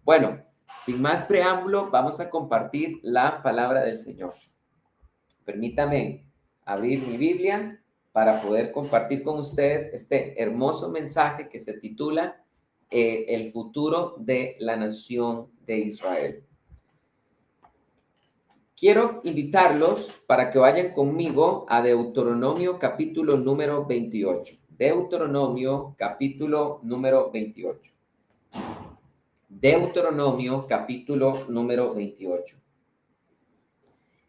Bueno, sin más preámbulo, vamos a compartir la palabra del Señor. Permítame abrir mi Biblia para poder compartir con ustedes este hermoso mensaje que se titula El futuro de la nación de Israel. Quiero invitarlos para que vayan conmigo a Deuteronomio capítulo número 28. Deuteronomio capítulo número 28. Deuteronomio capítulo número 28.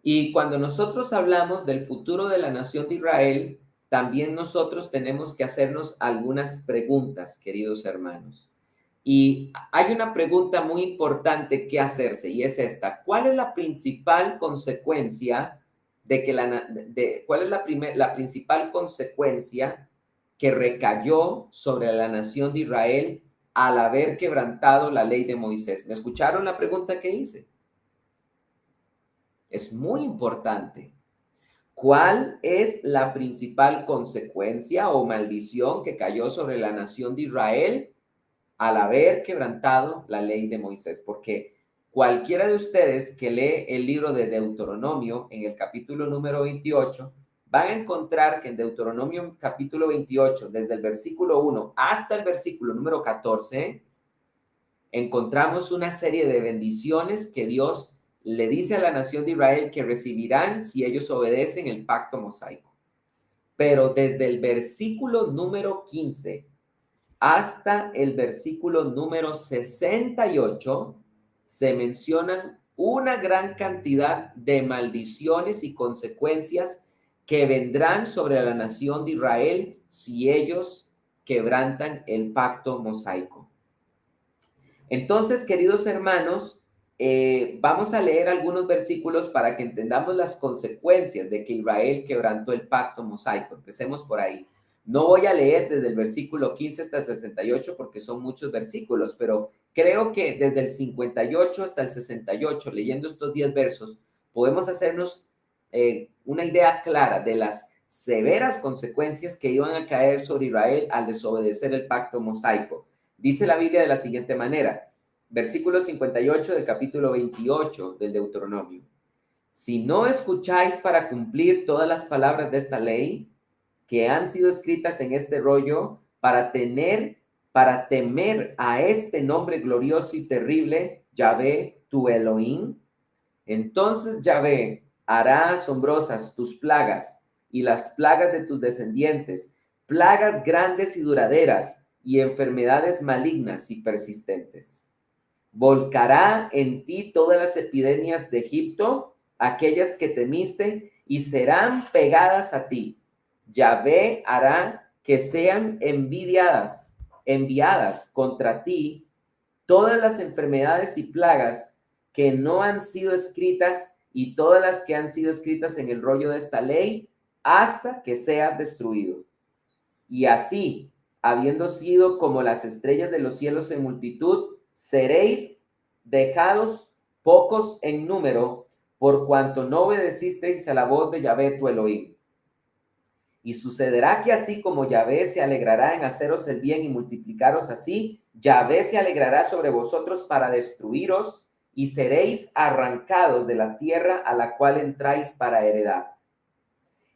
Y cuando nosotros hablamos del futuro de la nación de Israel, también nosotros tenemos que hacernos algunas preguntas, queridos hermanos. Y hay una pregunta muy importante que hacerse y es esta: ¿cuál es la principal consecuencia de que cuál es la principal consecuencia que recayó sobre la nación de Israel al haber quebrantado la ley de Moisés? ¿Me escucharon la pregunta que hice? Es muy importante. ¿Cuál es la principal consecuencia o maldición que cayó sobre la nación de Israel al haber quebrantado la ley de Moisés? Porque cualquiera de ustedes que lee el libro de Deuteronomio en el capítulo número 28, van a encontrar que en Deuteronomio capítulo 28, desde el versículo 1 hasta el versículo número 14, encontramos una serie de bendiciones que Dios le dice a la nación de Israel que recibirán si ellos obedecen el pacto mosaico. Pero desde el versículo número 15 hasta el versículo número 68 se mencionan una gran cantidad de maldiciones y consecuencias que vendrán sobre la nación de Israel si ellos quebrantan el pacto mosaico. Entonces, queridos hermanos, vamos a leer algunos versículos para que entendamos las consecuencias de que Israel quebrantó el pacto mosaico. Empecemos por ahí. No voy a leer desde el versículo 15 hasta el 68 porque son muchos versículos, pero creo que desde el 58 hasta el 68, leyendo estos 10 versos, podemos hacernos una idea clara de las severas consecuencias que iban a caer sobre Israel al desobedecer el pacto mosaico. Dice la Biblia de la siguiente manera, versículo 58 del capítulo 28 del Deuteronomio. Si no escucháis para cumplir todas las palabras de esta ley que han sido escritas en este rollo para temer a este nombre glorioso y terrible, Yahvé tu Elohim, entonces Yahvé hará asombrosas tus plagas y las plagas de tus descendientes, plagas grandes y duraderas y enfermedades malignas y persistentes. Volcará en ti todas las epidemias de Egipto, aquellas que temiste, y serán pegadas a ti. Yahvé hará que sean enviadas contra ti todas las enfermedades y plagas que no han sido escritas y todas las que han sido escritas en el rollo de esta ley, hasta que seas destruido. Y así, habiendo sido como las estrellas de los cielos en multitud, seréis dejados pocos en número, por cuanto no obedecisteis a la voz de Yahvé tu Elohim. Y sucederá que así como Yahvé se alegrará en haceros el bien y multiplicaros así, Yahvé se alegrará sobre vosotros para destruiros, y seréis arrancados de la tierra a la cual entráis para heredad.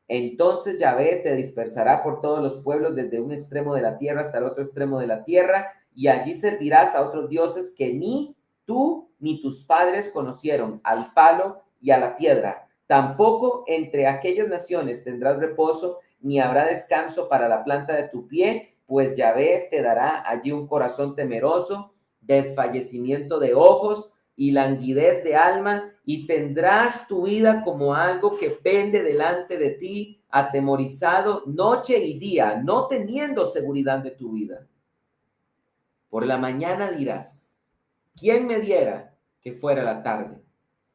Entonces Yahvé te dispersará por todos los pueblos desde un extremo de la tierra hasta el otro extremo de la tierra, y allí servirás a otros dioses que ni tú ni tus padres conocieron, al palo y a la piedra. Tampoco entre aquellas naciones tendrás reposo, ni habrá descanso para la planta de tu pie, pues Yahvé te dará allí un corazón temeroso, desfallecimiento de ojos y languidez de alma, y tendrás tu vida como algo que pende delante de ti, atemorizado noche y día, no teniendo seguridad de tu vida. Por la mañana dirás, ¿quién me diera que fuera la tarde?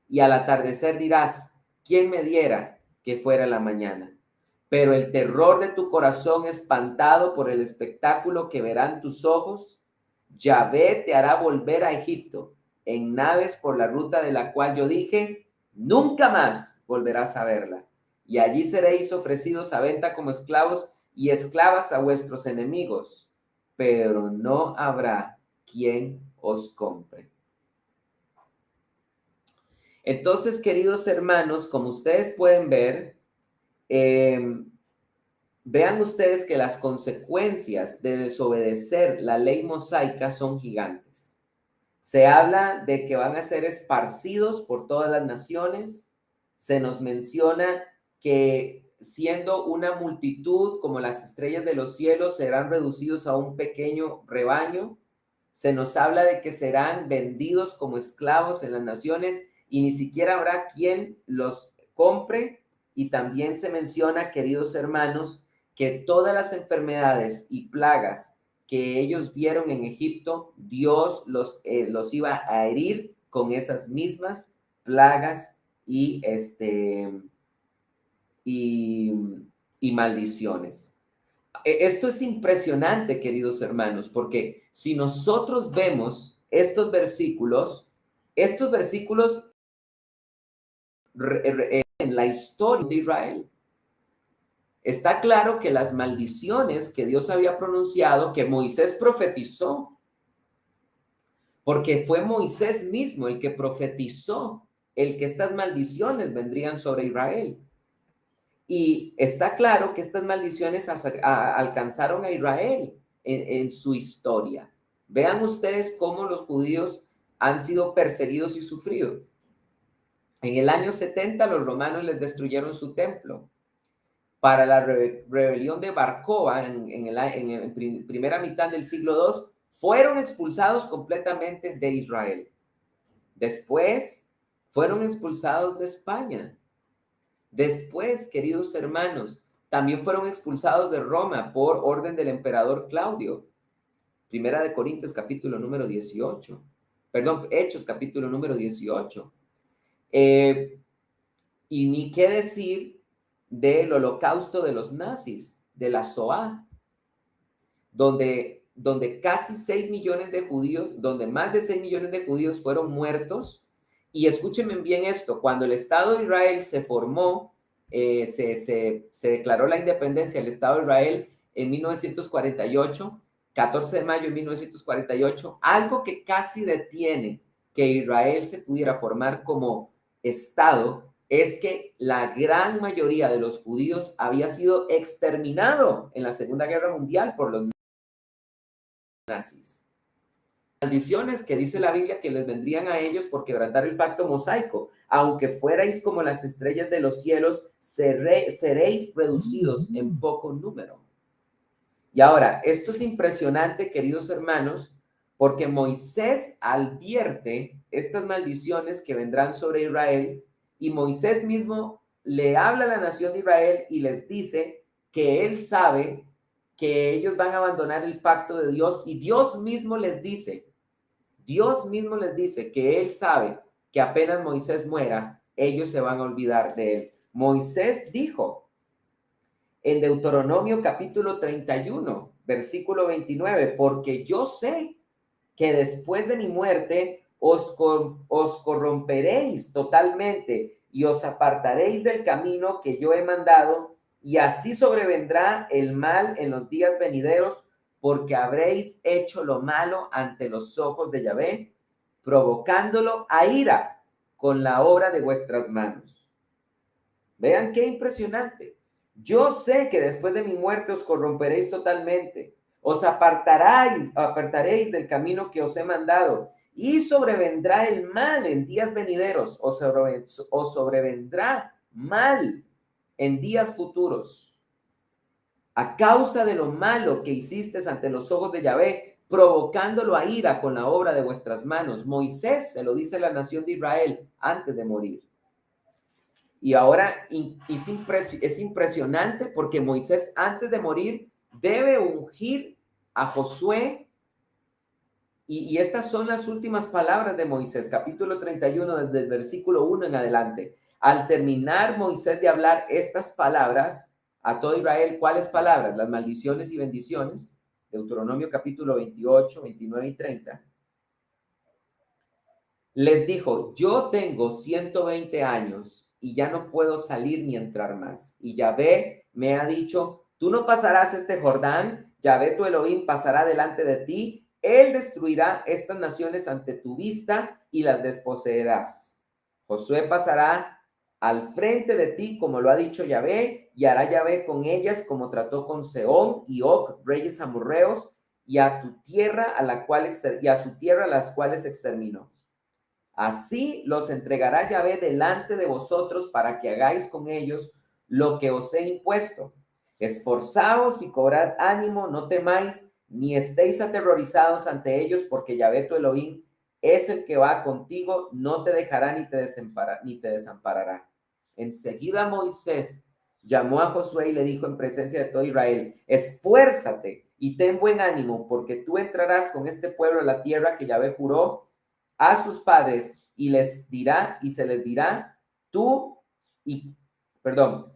Y al atardecer dirás, ¿quién me diera que fuera la mañana? Pero el terror de tu corazón espantado por el espectáculo que verán tus ojos, Yahvé te hará volver a Egipto en naves por la ruta de la cual yo dije, nunca más volverás a verla. Y allí seréis ofrecidos a venta como esclavos y esclavas a vuestros enemigos, pero no habrá quien os compre. Entonces, queridos hermanos, como ustedes pueden ver, vean ustedes que las consecuencias de desobedecer la ley mosaica son gigantes. Se habla de que van a ser esparcidos por todas las naciones. Se nos menciona que siendo una multitud como las estrellas de los cielos, serán reducidos a un pequeño rebaño. Se nos habla de que serán vendidos como esclavos en las naciones y ni siquiera habrá quien los compre. Y también se menciona, queridos hermanos, que todas las enfermedades y plagas que ellos vieron en Egipto, Dios los iba a herir con esas mismas plagas y, y maldiciones. Esto es impresionante, queridos hermanos, porque si nosotros vemos estos versículos en la historia de Israel, está claro que las maldiciones que Dios había pronunciado, que Moisés profetizó, porque fue Moisés mismo el que profetizó el que estas maldiciones vendrían sobre Israel. Y está claro que estas maldiciones alcanzaron a Israel en su historia. Vean ustedes cómo los judíos han sido perseguidos y sufridos. En el año 70 los romanos les destruyeron su templo. Para la rebelión de Bar Kokhba en primera mitad del siglo II, fueron expulsados completamente de Israel. Después fueron expulsados de España. Después, queridos hermanos, también fueron expulsados de Roma por orden del emperador Claudio. Primera de Corintios, capítulo número 18. Perdón, Hechos, capítulo número 18. Y ni qué decir del holocausto de los nazis, de la Shoah, donde casi 6 millones de judíos, donde más de 6 millones de judíos fueron muertos. Y escúchenme bien esto, cuando el Estado de Israel se formó, se declaró la independencia del Estado de Israel en 1948, 14 de mayo de 1948, algo que casi detiene que Israel se pudiera formar como Estado es que la gran mayoría de los judíos había sido exterminado en la Segunda Guerra Mundial por los nazis. Maldiciones que dice la Biblia que les vendrían a ellos por quebrantar el pacto mosaico. Aunque fuerais como las estrellas de los cielos, seréis reducidos en poco número. Y ahora, esto es impresionante, queridos hermanos, porque Moisés advierte estas maldiciones que vendrán sobre Israel y Moisés mismo le habla a la nación de Israel y les dice que él sabe que ellos van a abandonar el pacto de Dios y Dios mismo les dice que él sabe que apenas Moisés muera, ellos se van a olvidar de él. Moisés dijo en Deuteronomio capítulo 31, versículo 29, porque yo sé que después de mi muerte os corromperéis totalmente y os apartaréis del camino que yo he mandado, y así sobrevendrá el mal en los días venideros, porque habréis hecho lo malo ante los ojos de Yahvé, provocándolo a ira con la obra de vuestras manos. Vean qué impresionante. Yo sé que después de mi muerte os corromperéis totalmente, os apartaréis del camino que os he mandado, y sobrevendrá el mal en días venideros, os sobrevendrá mal en días futuros, a causa de lo malo que hiciste ante los ojos de Yahvé, provocándolo a ira con la obra de vuestras manos. Moisés se lo dice a la nación de Israel antes de morir. Y ahora es impresionante porque Moisés antes de morir debe ungir a Josué y estas son las últimas palabras de Moisés, capítulo 31, desde el versículo 1 en adelante. Al terminar Moisés de hablar estas palabras a todo Israel, ¿cuáles palabras? Las maldiciones y bendiciones, Deuteronomio capítulo 28, 29 y 30. Les dijo, yo tengo 120 años y ya no puedo salir ni entrar más. Y Yahvé me ha dicho, tú no pasarás este Jordán, Yahvé tu Elohim pasará delante de ti, él destruirá estas naciones ante tu vista y las desposeerás. Josué pasará al frente de ti, como lo ha dicho Yahvé, y hará Yahvé con ellas como trató con Sehón y Og, reyes amorreos, y a tu tierra a la cual y a su tierra a las cuales exterminó. Así los entregará Yahvé delante de vosotros para que hagáis con ellos lo que os he impuesto. Esforzaos y cobrad ánimo, no temáis, ni estéis aterrorizados ante ellos, porque Yahvé tu Elohim es el que va contigo, no te dejará ni te desamparará. Enseguida Moisés llamó a Josué y le dijo en presencia de todo Israel: esfuérzate y ten buen ánimo, porque tú entrarás con este pueblo a la tierra que Yahvé juró a sus padres y les dirá, y se les dirá, tú y, perdón,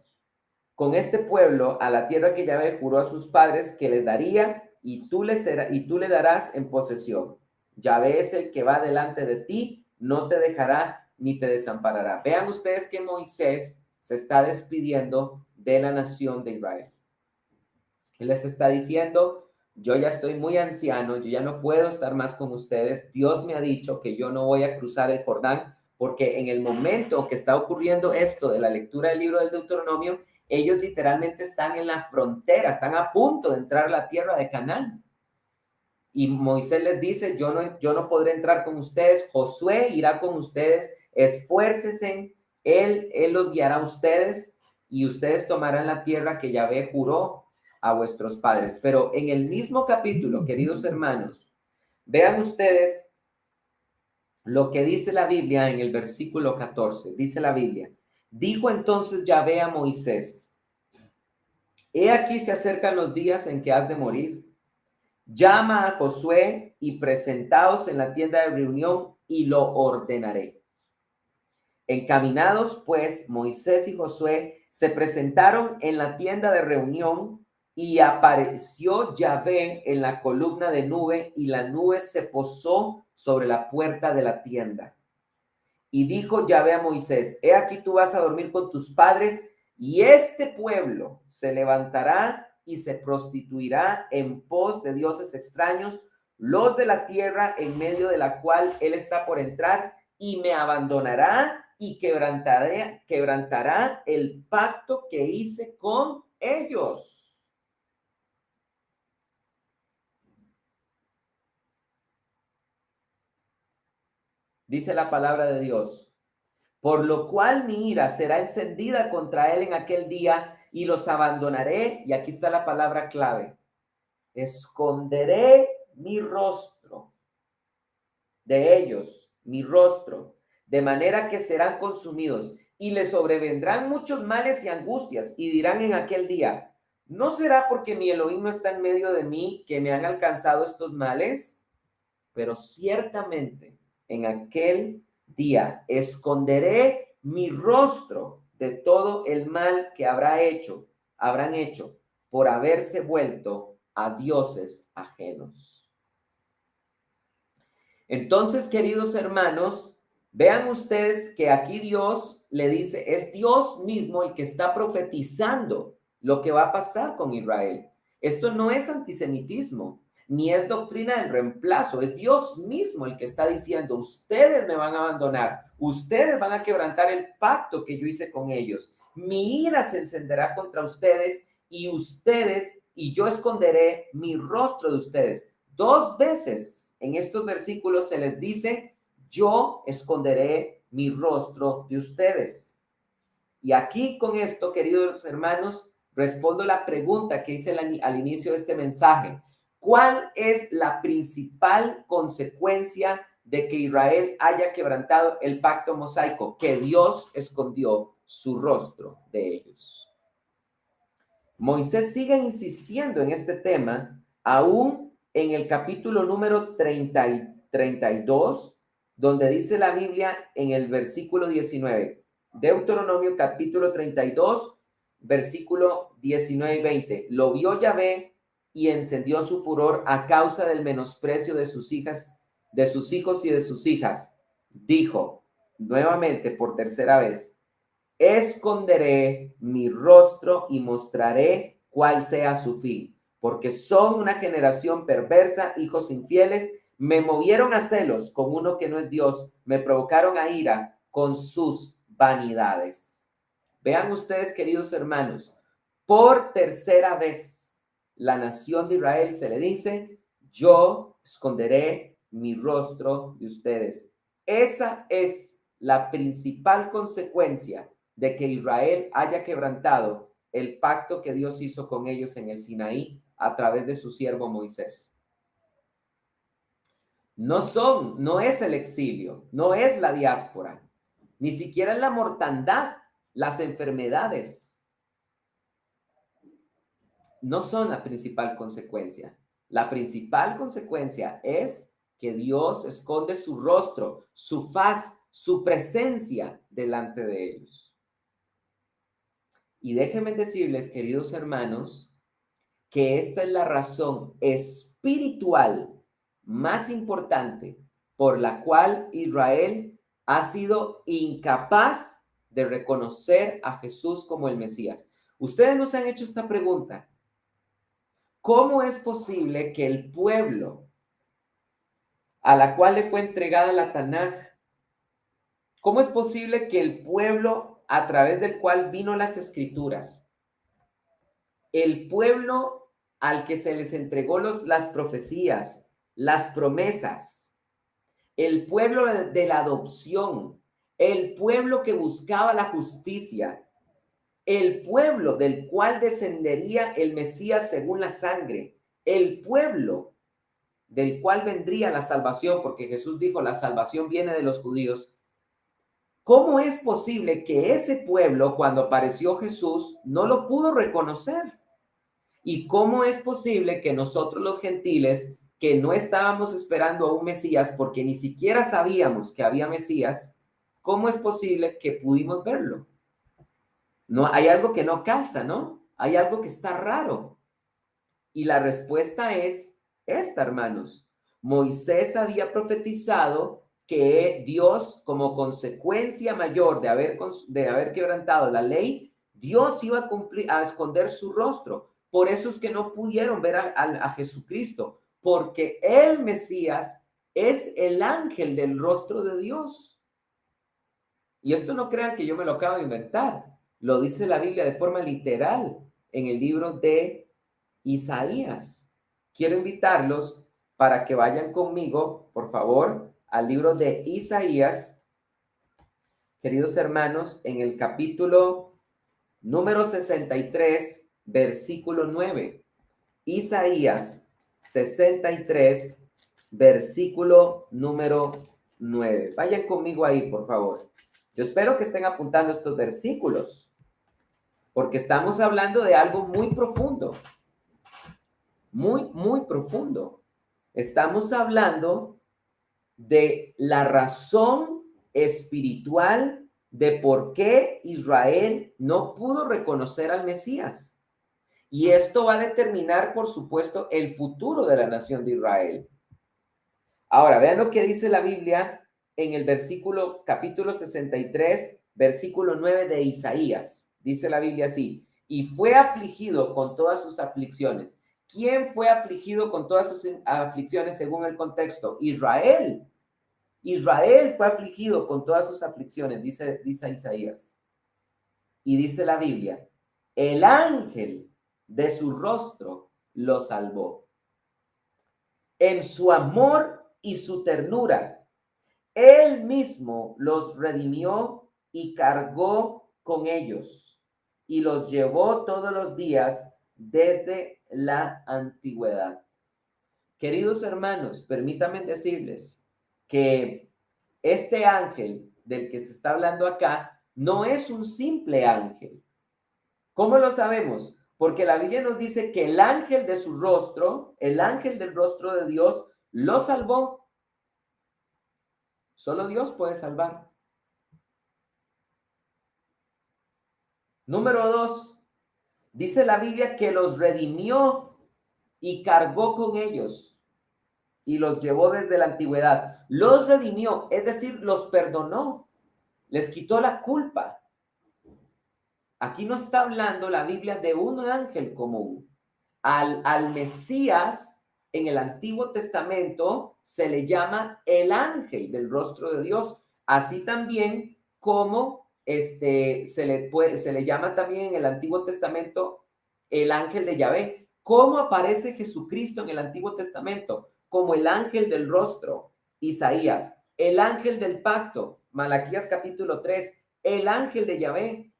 con este pueblo a la tierra que Yahvé juró a sus padres que les daría, y tú le darás en posesión. Yahvé es el que va delante de ti, no te dejará ni te desamparará. Vean ustedes que Moisés se está despidiendo de la nación de Israel. Él les está diciendo: yo ya estoy muy anciano, yo ya no puedo estar más con ustedes. Dios me ha dicho que yo no voy a cruzar el Jordán, porque en el momento que está ocurriendo esto de la lectura del libro del Deuteronomio, ellos literalmente están en la frontera, están a punto de entrar a la tierra de Canaán. Y Moisés les dice: yo no podré entrar con ustedes, Josué irá con ustedes, esfuércense, él los guiará a ustedes y ustedes tomarán la tierra que Yahvé juró a vuestros padres. Pero en el mismo capítulo, queridos hermanos, vean ustedes lo que dice la Biblia en el versículo 14. Dice la Biblia: dijo entonces Yahvé a Moisés: he aquí se acercan los días en que has de morir. Llama a Josué y presentaos en la tienda de reunión y lo ordenaré. Encaminados pues Moisés y Josué se presentaron en la tienda de reunión, y apareció Yahvé en la columna de nube, y la nube se posó sobre la puerta de la tienda. Y dijo Yahvé a Moisés: he aquí tú vas a dormir con tus padres, y este pueblo se levantará y se prostituirá en pos de dioses extraños, los de la tierra en medio de la cual él está por entrar, y me abandonará y quebrantará el pacto que hice con ellos. Dice la palabra de Dios: por lo cual mi ira será encendida contra él en aquel día, y los abandonaré. Y aquí está la palabra clave: esconderé mi rostro de ellos, mi rostro, de manera que serán consumidos, y les sobrevendrán muchos males y angustias, y dirán en aquel día: ¿no será porque mi Elohim no está en medio de mí que me han alcanzado estos males? Pero ciertamente en aquel día esconderé mi rostro de todo el mal que habrán hecho por haberse vuelto a dioses ajenos. Entonces, queridos hermanos, vean ustedes que aquí Dios le dice, es Dios mismo el que está profetizando lo que va a pasar con Israel. Esto no es antisemitismo, ni es doctrina del reemplazo, es Dios mismo el que está diciendo: ustedes me van a abandonar, ustedes van a quebrantar el pacto que yo hice con ellos, mi ira se encenderá contra ustedes, y yo esconderé mi rostro de ustedes. Dos veces en estos versículos se les dice: yo esconderé mi rostro de ustedes. Y aquí con esto, queridos hermanos, respondo la pregunta que hice al inicio de este mensaje: ¿cuál es la principal consecuencia de que Israel haya quebrantado el pacto mosaico? Que Dios escondió su rostro de ellos. Moisés sigue insistiendo en este tema, aún en el capítulo número 32, donde dice la Biblia en el versículo 19, Deuteronomio capítulo 32, versículo 19 y 20. Lo vio Yahvé y encendió su furor a causa del menosprecio de sus hijas, de sus hijos y de sus hijas. Dijo nuevamente por tercera vez: esconderé mi rostro y mostraré cuál sea su fin, porque son una generación perversa, hijos infieles, me movieron a celos con uno que no es Dios, me provocaron a ira con sus vanidades. Vean ustedes, queridos hermanos, por tercera vez la nación de Israel se le dice: yo esconderé mi rostro de ustedes. Esa es la principal consecuencia de que Israel haya quebrantado el pacto que Dios hizo con ellos en el Sinaí a través de su siervo Moisés. No es el exilio, no es la diáspora, ni siquiera es la mortandad, las enfermedades, no son la principal consecuencia. La principal consecuencia es que Dios esconde su rostro, su faz, su presencia delante de ellos. Y déjenme decirles, queridos hermanos, que esta es la razón espiritual más importante por la cual Israel ha sido incapaz de reconocer a Jesús como el Mesías. Ustedes nos han hecho esta pregunta: ¿cómo es posible que el pueblo a la cual le fue entregada la Tanaj, cómo es posible que el pueblo a través del cual vino las escrituras, el pueblo al que se les entregó las profecías, las promesas, el pueblo de la adopción, el pueblo que buscaba la justicia, el pueblo del cual descendería el Mesías según la sangre, el pueblo del cual vendría la salvación, porque Jesús dijo: la salvación viene de los judíos. ¿Cómo es posible que ese pueblo, cuando apareció Jesús, no lo pudo reconocer? ¿Y cómo es posible que nosotros los gentiles, que no estábamos esperando a un Mesías porque ni siquiera sabíamos que había Mesías, cómo es posible que pudimos verlo? No, hay algo que no calza, ¿no? Hay algo que está raro. Y la respuesta es esta, hermanos. Moisés había profetizado que Dios, como consecuencia mayor de haber quebrantado la ley, Dios iba a esconder su rostro. Por eso es que no pudieron ver a Jesucristo, porque el Mesías es el ángel del rostro de Dios. Y esto no crean que yo me lo acabo de inventar. Lo dice la Biblia de forma literal en el libro de Isaías. Quiero invitarlos para que vayan conmigo, por favor, al libro de Isaías, queridos hermanos, en el capítulo número 63, versículo 9. Isaías 63, versículo número 9. Vayan conmigo ahí, por favor. Yo espero que estén apuntando estos versículos, porque estamos hablando de algo muy profundo. Muy, muy profundo. Estamos hablando de la razón espiritual de por qué Israel no pudo reconocer al Mesías. Y esto va a determinar, por supuesto, el futuro de la nación de Israel. Ahora, vean lo que dice la Biblia en el capítulo 63, versículo 9 de Isaías. Dice la Biblia así: y fue afligido con todas sus aflicciones. ¿Quién fue afligido con todas sus aflicciones según el contexto? Israel. Israel fue afligido con todas sus aflicciones, dice Isaías. Y dice la Biblia: el ángel de su rostro lo salvó. En su amor y su ternura, él mismo los redimió y cargó con ellos y los llevó todos los días desde la antigüedad. Queridos hermanos, permítanme decirles que este ángel del que se está hablando acá no es un simple ángel. ¿Cómo lo sabemos? Porque la Biblia nos dice que el ángel de su rostro, el ángel del rostro de Dios, lo salvó. Solo Dios puede salvar. Número 2, dice la Biblia que los redimió y cargó con ellos y los llevó desde la antigüedad. Los redimió, es decir, los perdonó, les quitó la culpa. Aquí no está hablando la Biblia de un ángel común. Al Mesías en el Antiguo Testamento se le llama el ángel del rostro de Dios. Así también cómo se le llama también en el Antiguo Testamento el ángel de Yahvé. ¿Cómo aparece Jesucristo en el Antiguo Testamento? Como el ángel del rostro, Isaías, el ángel del pacto, Malaquías capítulo 3, el ángel de Yahvé.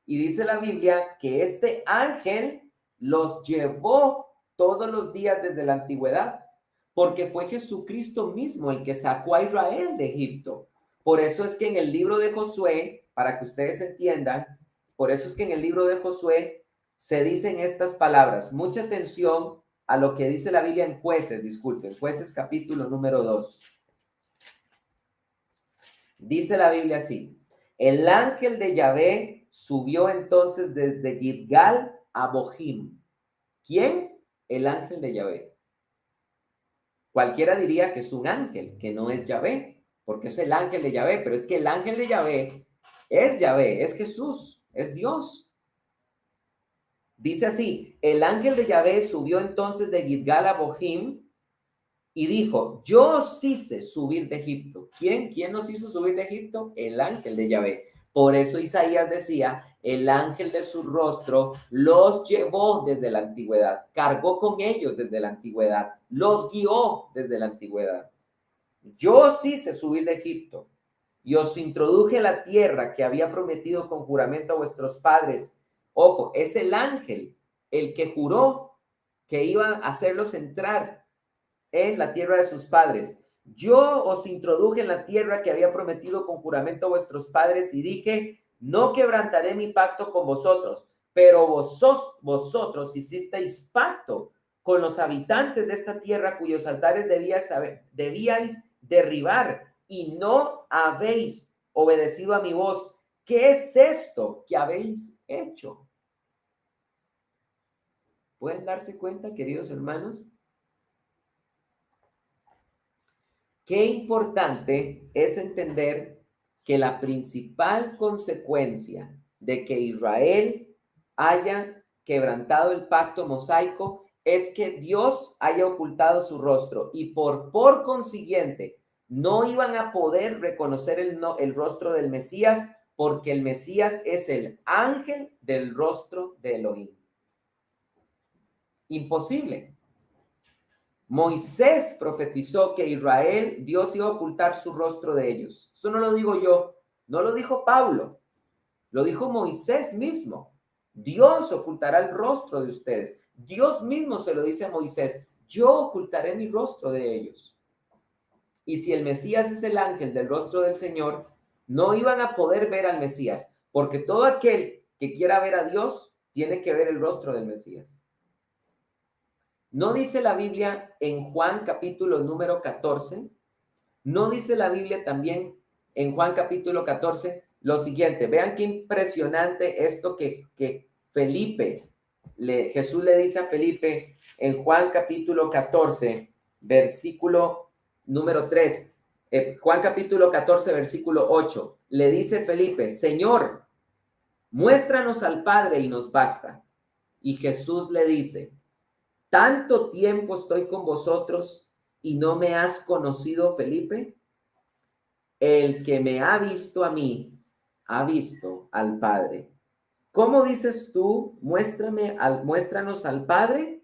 Y dice la Biblia que este ángel los llevó todos los días desde la antigüedad, porque fue Jesucristo mismo el que sacó a Israel de Egipto. Por eso es que en el libro de Josué, para que ustedes entiendan, por eso es que en el libro de Josué se dicen estas palabras. Mucha atención a lo que dice la Biblia en Jueces, disculpen, Jueces capítulo número 2. Dice la Biblia así: el ángel de Yahvé subió entonces desde Gilgal a Bochim. ¿Quién? El ángel de Yahvé. Cualquiera diría que es un ángel, que no es Yahvé, porque es el ángel de Yahvé, pero es que el ángel de Yahvé, es Jesús, es Dios. Dice así: el ángel de Yahvé subió entonces de Gilgal a Bochim y dijo: yo os hice subir de Egipto. ¿Quién? ¿Quién nos hizo subir de Egipto? El ángel de Yahvé. Por eso Isaías decía: el ángel de su rostro los llevó desde la antigüedad, cargó con ellos desde la antigüedad, los guió desde la antigüedad. Yo os hice subir de Egipto y os introduje a la tierra que había prometido con juramento a vuestros padres. Ojo, es el ángel el que juró que iba a hacerlos entrar en la tierra de sus padres. Yo os introduje en la tierra que había prometido con juramento a vuestros padres y dije: no quebrantaré mi pacto con vosotros, pero vosotros hicisteis pacto con los habitantes de esta tierra cuyos altares debíais derribar y no habéis obedecido a mi voz. ¿Qué es esto que habéis hecho? ¿Pueden darse cuenta, queridos hermanos? Qué importante es entender que la principal consecuencia de que Israel haya quebrantado el pacto mosaico es que Dios haya ocultado su rostro y por consiguiente no iban a poder reconocer el rostro del Mesías, porque el Mesías es el ángel del rostro de Elohim. Imposible. Moisés profetizó que Israel, Dios iba a ocultar su rostro de ellos. Esto no lo digo yo, no lo dijo Pablo, lo dijo Moisés mismo. Dios ocultará el rostro de ustedes. Dios mismo se lo dice a Moisés: yo ocultaré mi rostro de ellos. Y si el Mesías es el ángel del rostro del Señor, no iban a poder ver al Mesías, porque todo aquel que quiera ver a Dios tiene que ver el rostro del Mesías. ¿No dice la Biblia en Juan capítulo número 14? ¿No dice la Biblia también en Juan capítulo 14 lo siguiente? Vean qué impresionante esto que Jesús le dice a Felipe en Juan capítulo 14, versículo número 3. Juan capítulo 14, versículo 8. Le dice Felipe: Señor, muéstranos al Padre y nos basta. Y Jesús le dice: ¿tanto tiempo estoy con vosotros y no me has conocido, Felipe? El que me ha visto a mí, ha visto al Padre. ¿Cómo dices tú, muéstranos al Padre?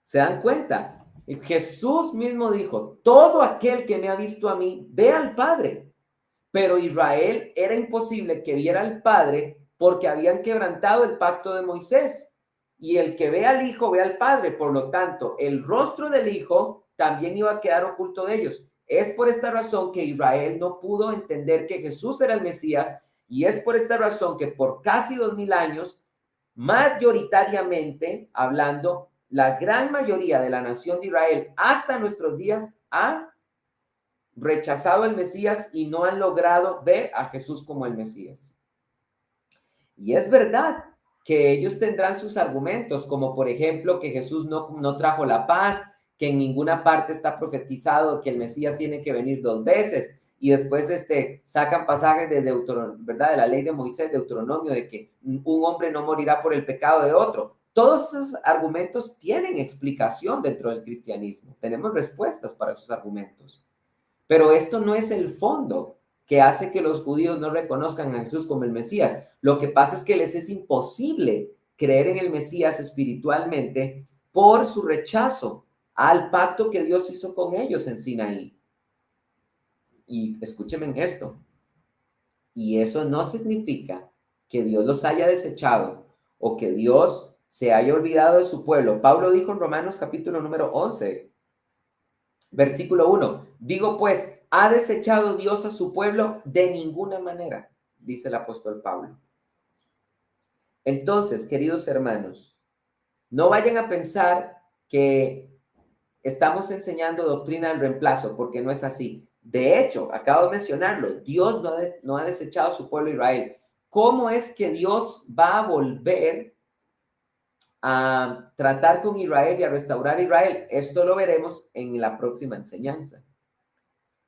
¿Se dan cuenta? Jesús mismo dijo: todo aquel que me ha visto a mí, ve al Padre. Pero Israel era imposible que viera al Padre porque habían quebrantado el pacto de Moisés. Y el que ve al Hijo ve al Padre. Por lo tanto, el rostro del Hijo también iba a quedar oculto de ellos. Es por esta razón que Israel no pudo entender que Jesús era el Mesías, y es por esta razón que por casi 2000 años, mayoritariamente hablando, la gran mayoría de la nación de Israel hasta nuestros días ha rechazado el Mesías y no han logrado ver a Jesús como el Mesías. Y es verdad que ellos tendrán sus argumentos, como por ejemplo que Jesús no trajo la paz, que en ninguna parte está profetizado que el Mesías tiene que venir 2 veces, y después sacan pasajes de ¿verdad? De la ley de Moisés, Deuteronomio, de que un hombre no morirá por el pecado de otro. Todos esos argumentos tienen explicación dentro del cristianismo. Tenemos respuestas para esos argumentos. Pero esto no es el fondo. que hace que los judíos no reconozcan a Jesús como el Mesías. Lo que pasa es que les es imposible creer en el Mesías espiritualmente por su rechazo al pacto que Dios hizo con ellos en Sinaí. Y escúchenme en esto. Y eso no significa que Dios los haya desechado o que Dios se haya olvidado de su pueblo. Pablo dijo en Romanos capítulo número 11, versículo 1, digo pues, ¿ha desechado Dios a su pueblo? De ninguna manera, dice el apóstol Pablo. Entonces, queridos hermanos, no vayan a pensar que estamos enseñando doctrina del reemplazo, porque no es así. De hecho, acabo de mencionarlo, Dios no ha desechado a su pueblo Israel. ¿Cómo es que Dios va a volver a tratar con Israel y a restaurar a Israel? Esto lo veremos en la próxima enseñanza.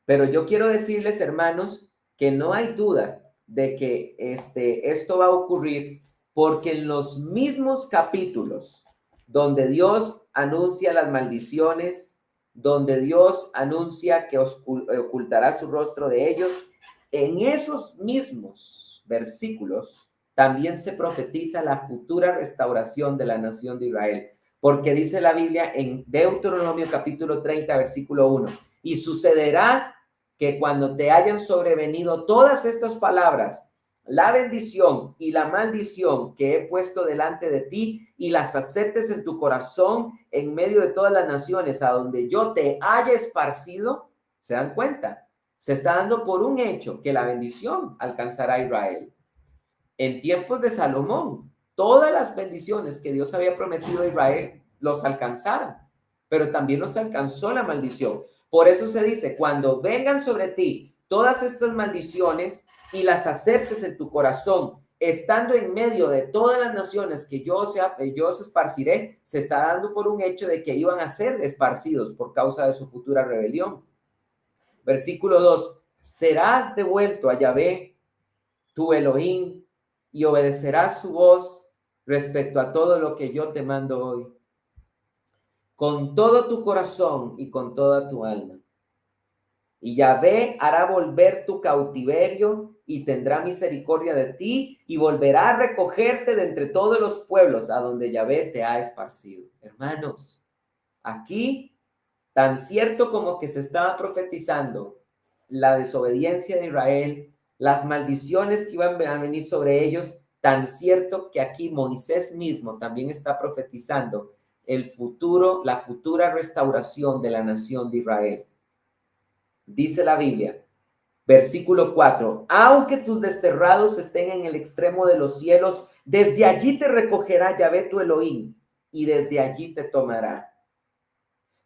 Pero yo quiero decirles, hermanos, que no hay duda de que esto va a ocurrir porque en los mismos capítulos donde Dios anuncia las maldiciones, donde Dios anuncia que ocultará su rostro de ellos, en esos mismos versículos también se profetiza la futura restauración de la nación de Israel, porque dice la Biblia en Deuteronomio capítulo 30, versículo 1, y sucederá que cuando te hayan sobrevenido todas estas palabras, la bendición y la maldición que he puesto delante de ti y las aceptes en tu corazón en medio de todas las naciones a donde yo te haya esparcido, ¿se dan cuenta? Se está dando por un hecho que la bendición alcanzará a Israel. En tiempos de Salomón, todas las bendiciones que Dios había prometido a Israel los alcanzaron, pero también los alcanzó la maldición. Por eso se dice, cuando vengan sobre ti todas estas maldiciones y las aceptes en tu corazón, estando en medio de todas las naciones que yo os esparciré, se está dando por un hecho de que iban a ser esparcidos por causa de su futura rebelión. Versículo 2, serás devuelto a Yahvé, tu Elohim, y obedecerás su voz respecto a todo lo que yo te mando hoy, con todo tu corazón y con toda tu alma. Y Yahvé hará volver tu cautiverio y tendrá misericordia de ti y volverá a recogerte de entre todos los pueblos a donde Yahvé te ha esparcido. Hermanos, aquí, tan cierto como que se estaba profetizando la desobediencia de Israel, las maldiciones que iban a venir sobre ellos, tan cierto que aquí Moisés mismo también está profetizando el futuro, la futura restauración de la nación de Israel. Dice la Biblia, versículo 4, aunque tus desterrados estén en el extremo de los cielos, desde allí te recogerá Yahvé tu Elohim y desde allí te tomará.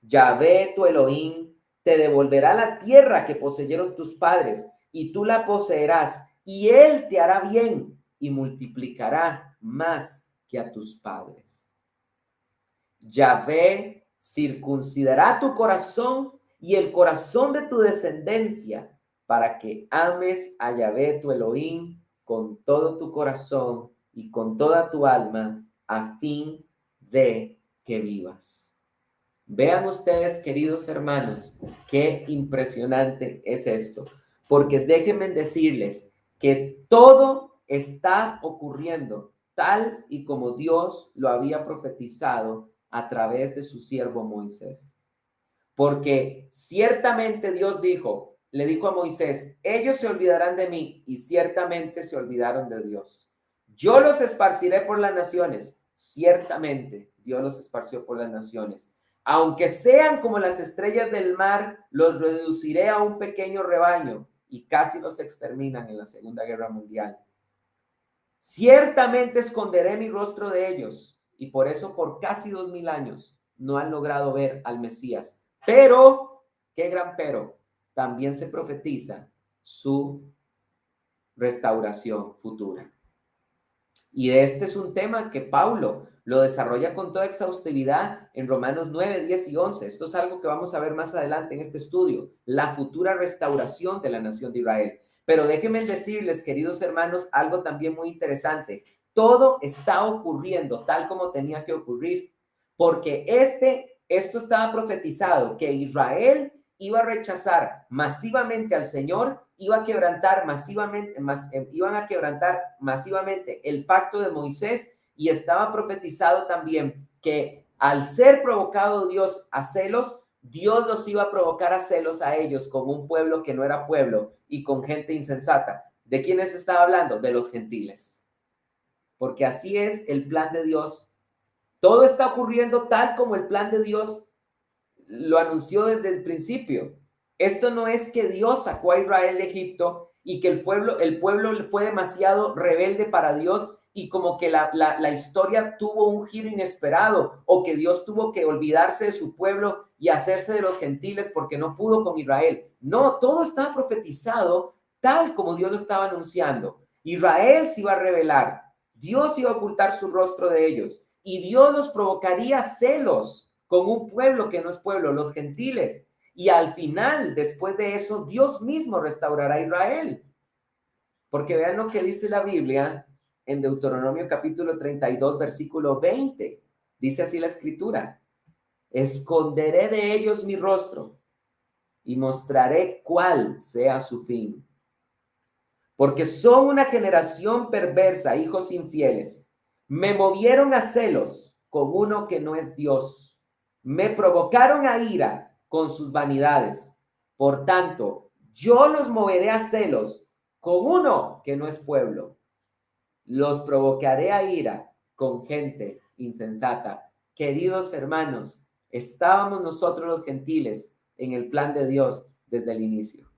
Yahvé tu Elohim te devolverá la tierra que poseyeron tus padres y tú la poseerás y él te hará bien y multiplicará más que a tus padres. Yahvé circuncidará tu corazón y el corazón de tu descendencia para que ames a Yahvé tu Elohim con todo tu corazón y con toda tu alma a fin de que vivas. Vean ustedes, queridos hermanos, qué impresionante es esto, porque déjenme decirles que todo está ocurriendo tal y como Dios lo había profetizado a través de su siervo Moisés. Porque ciertamente Dios le dijo a Moisés, ellos se olvidarán de mí y ciertamente se olvidaron de Dios. Yo los esparciré por las naciones, ciertamente Dios los esparció por las naciones. Aunque sean como las estrellas del mar, los reduciré a un pequeño rebaño y casi los exterminan en la Segunda Guerra Mundial. Ciertamente esconderé mi rostro de ellos y por eso por casi 2000 años no han logrado ver al Mesías. Pero, qué gran pero, también se profetiza su restauración futura. Y este es un tema que Pablo lo desarrolla con toda exhaustividad en Romanos 9, 10 y 11. Esto es algo que vamos a ver más adelante en este estudio, la futura restauración de la nación de Israel. Pero déjenme decirles, queridos hermanos, algo también muy interesante. Todo está ocurriendo tal como tenía que ocurrir, porque esto estaba profetizado, que Israel iba a rechazar masivamente al Señor, iban a quebrantar masivamente el pacto de Moisés, y estaba profetizado también que al ser provocado Dios a celos, Dios los iba a provocar a celos a ellos con un pueblo que no era pueblo y con gente insensata. ¿De quiénes estaba hablando? De los gentiles. Porque así es el plan de Dios. Todo está ocurriendo tal como el plan de Dios lo anunció desde el principio. Esto no es que Dios sacó a Israel de Egipto y que el pueblo fue demasiado rebelde para Dios y como que la historia tuvo un giro inesperado, o que Dios tuvo que olvidarse de su pueblo y hacerse de los gentiles porque no pudo con Israel. No, todo estaba profetizado tal como Dios lo estaba anunciando. Israel se iba a rebelar, Dios iba a ocultar su rostro de ellos y Dios los provocaría celos con un pueblo que no es pueblo, los gentiles. Y al final, después de eso, Dios mismo restaurará a Israel. Porque vean lo que dice la Biblia en Deuteronomio capítulo 32, versículo 20. Dice así la escritura: esconderé de ellos mi rostro y mostraré cuál sea su fin. Porque son una generación perversa, hijos infieles. Me movieron a celos con uno que no es Dios. Me provocaron a ira con sus vanidades. Por tanto, yo los moveré a celos con uno que no es pueblo. Los provocaré a ira con gente insensata. Queridos hermanos, estábamos nosotros los gentiles en el plan de Dios desde el inicio.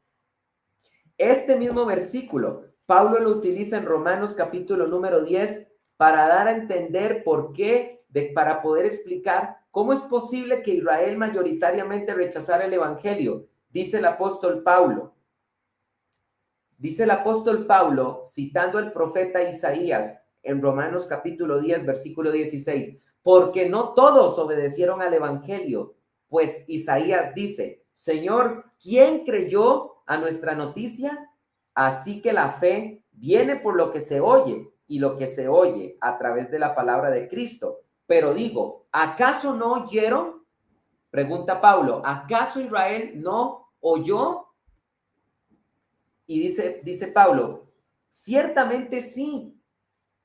Este mismo versículo, Pablo lo utiliza en Romanos capítulo número 10 para dar a entender por qué, para poder explicar cómo es posible que Israel mayoritariamente rechazara el evangelio. Dice el apóstol Pablo, citando al profeta Isaías en Romanos capítulo 10, versículo 16, porque no todos obedecieron al evangelio, pues Isaías dice: Señor, ¿quién creyó a nuestra noticia? Así que la fe viene por lo que se oye, y lo que se oye a través de la palabra de Cristo. Pero digo, ¿acaso no oyeron? Pregunta Pablo, ¿acaso Israel no oyó? Y dice Pablo, ciertamente sí,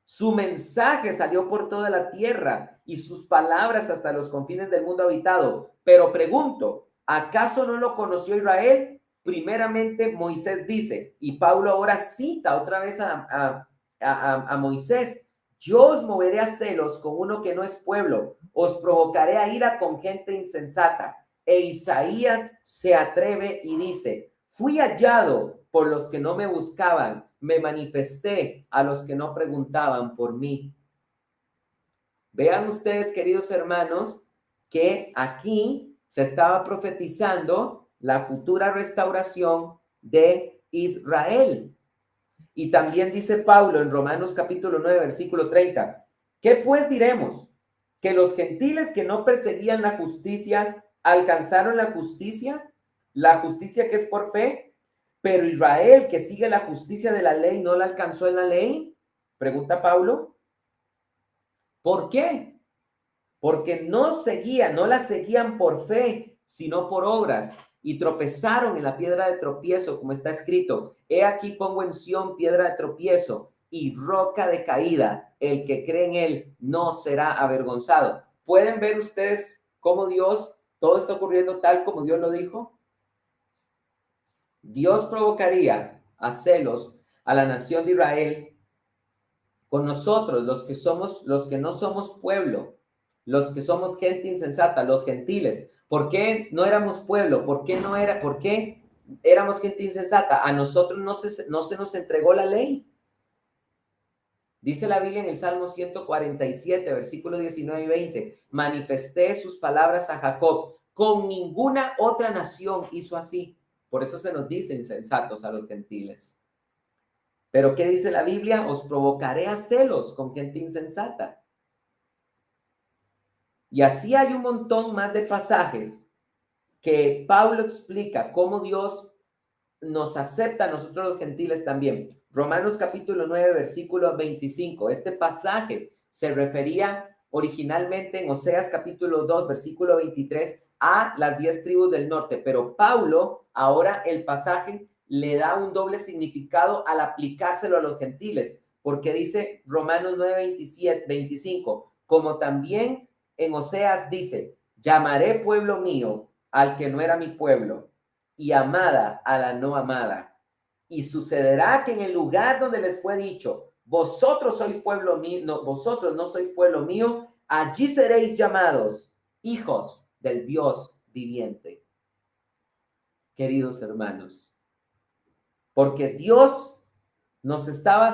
su mensaje salió por toda la tierra y sus palabras hasta los confines del mundo habitado. Pero pregunto, ¿acaso no lo conoció Israel? Primeramente Moisés dice, y Pablo ahora cita otra vez a Moisés: yo os moveré a celos con uno que no es pueblo, os provocaré a ira con gente insensata. E Isaías se atreve y dice: fui hallado por los que no me buscaban, me manifesté a los que no preguntaban por mí. Vean ustedes, queridos hermanos, que aquí se estaba profetizando la futura restauración de Israel. Y también dice Pablo en Romanos capítulo 9, versículo 30, ¿qué pues diremos? ¿Que los gentiles que no perseguían la justicia alcanzaron la justicia que es por fe? Pero Israel, que sigue la justicia de la ley, ¿no la alcanzó en la ley? Pregunta Pablo. ¿Por qué? Porque no la seguían por fe, sino por obras, y tropezaron en la piedra de tropiezo, como está escrito: he aquí pongo en Sión piedra de tropiezo y roca de caída, el que cree en él no será avergonzado. ¿Pueden ver ustedes cómo todo está ocurriendo tal como Dios lo dijo? Dios provocaría a celos a la nación de Israel con nosotros, los que no somos pueblo, los que somos gente insensata, los gentiles. ¿Por qué no éramos pueblo? ¿Por qué éramos gente insensata? A nosotros no se nos entregó la ley. Dice la Biblia en el Salmo 147, versículos 19 y 20, manifesté sus palabras a Jacob, con ninguna otra nación hizo así. Por eso se nos dice insensatos a los gentiles. Pero ¿qué dice la Biblia? Os provocaré a celos con gente insensata. Y así hay un montón más de pasajes que Pablo explica cómo Dios nos acepta a nosotros los gentiles también. Romanos capítulo 9, versículo 25. Este pasaje se refería originalmente en Oseas capítulo 2, versículo 23, a las 10 tribus del norte, pero Pablo, ahora el pasaje le da un doble significado al aplicárselo a los gentiles, porque dice Romanos 9, 27, 25, como también en Oseas dice, llamaré pueblo mío al que no era mi pueblo, y amada a la no amada. Y sucederá que en el lugar donde les fue dicho, vosotros sois pueblo mío, no, vosotros no sois pueblo mío, allí seréis llamados hijos del Dios viviente. Queridos hermanos, porque Dios nos está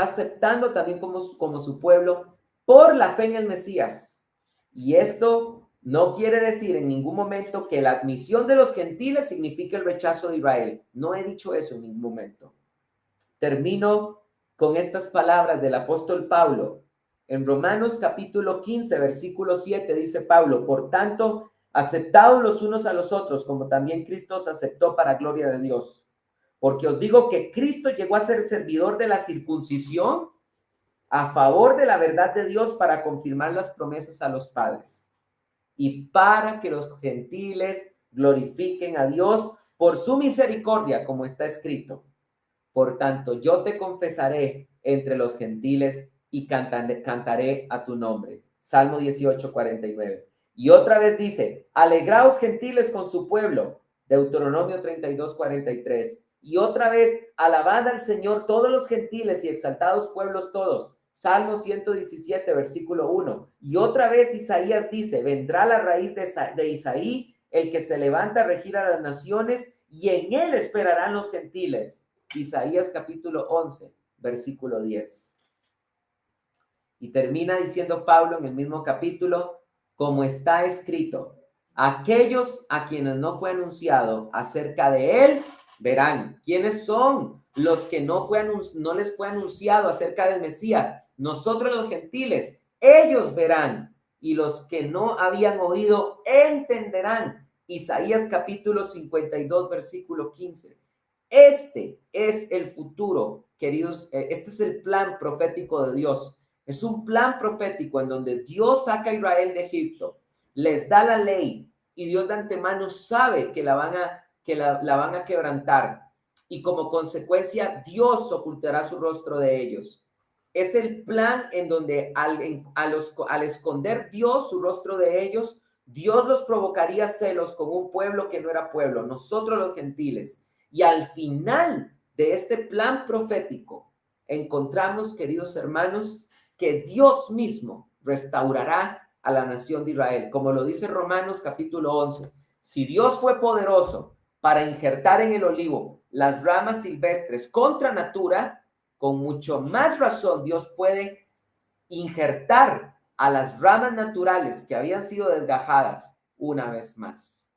aceptando también como su pueblo por la fe en el Mesías. Y esto no quiere decir en ningún momento que la admisión de los gentiles signifique el rechazo de Israel. No he dicho eso en ningún momento. Termino con estas palabras del apóstol Pablo. En Romanos capítulo 15, versículo 7 dice Pablo, por tanto, aceptaos los unos a los otros, como también Cristo os aceptó para gloria de Dios. Porque os digo que Cristo llegó a ser servidor de la circuncisión a favor de la verdad de Dios para confirmar las promesas a los padres y para que los gentiles glorifiquen a Dios por su misericordia, como está escrito. Por tanto, yo te confesaré entre los gentiles y cantaré a tu nombre. Salmo 18, 49. Y otra vez dice, alegraos gentiles con su pueblo. Deuteronomio 32, 43. Y otra vez, alabad al Señor todos los gentiles y exaltados pueblos todos. Salmo 117, versículo 1. Y otra vez Isaías dice, vendrá la raíz de Isaí, el que se levanta a regir a las naciones, y en él esperarán los gentiles. Isaías capítulo 11, versículo 10. Y termina diciendo Pablo en el mismo capítulo, como está escrito, aquellos a quienes no fue anunciado acerca de él, verán. ¿Quiénes son los que no les fue anunciado acerca del Mesías? Nosotros los gentiles, ellos verán. Y los que no habían oído, entenderán. Isaías capítulo 52, versículo 15. Este es el futuro, queridos, este es el plan profético de Dios. Es un plan profético en donde Dios saca a Israel de Egipto, les da la ley y Dios de antemano sabe que la van a quebrantar y como consecuencia Dios ocultará su rostro de ellos. Es el plan en donde al esconder Dios su rostro de ellos, Dios los provocaría celos con un pueblo que no era pueblo, nosotros los gentiles. Y al final de este plan profético, encontramos, queridos hermanos, que Dios mismo restaurará a la nación de Israel. Como lo dice Romanos capítulo 11, si Dios fue poderoso para injertar en el olivo las ramas silvestres contra natura, con mucho más razón Dios puede injertar a las ramas naturales que habían sido desgajadas una vez más.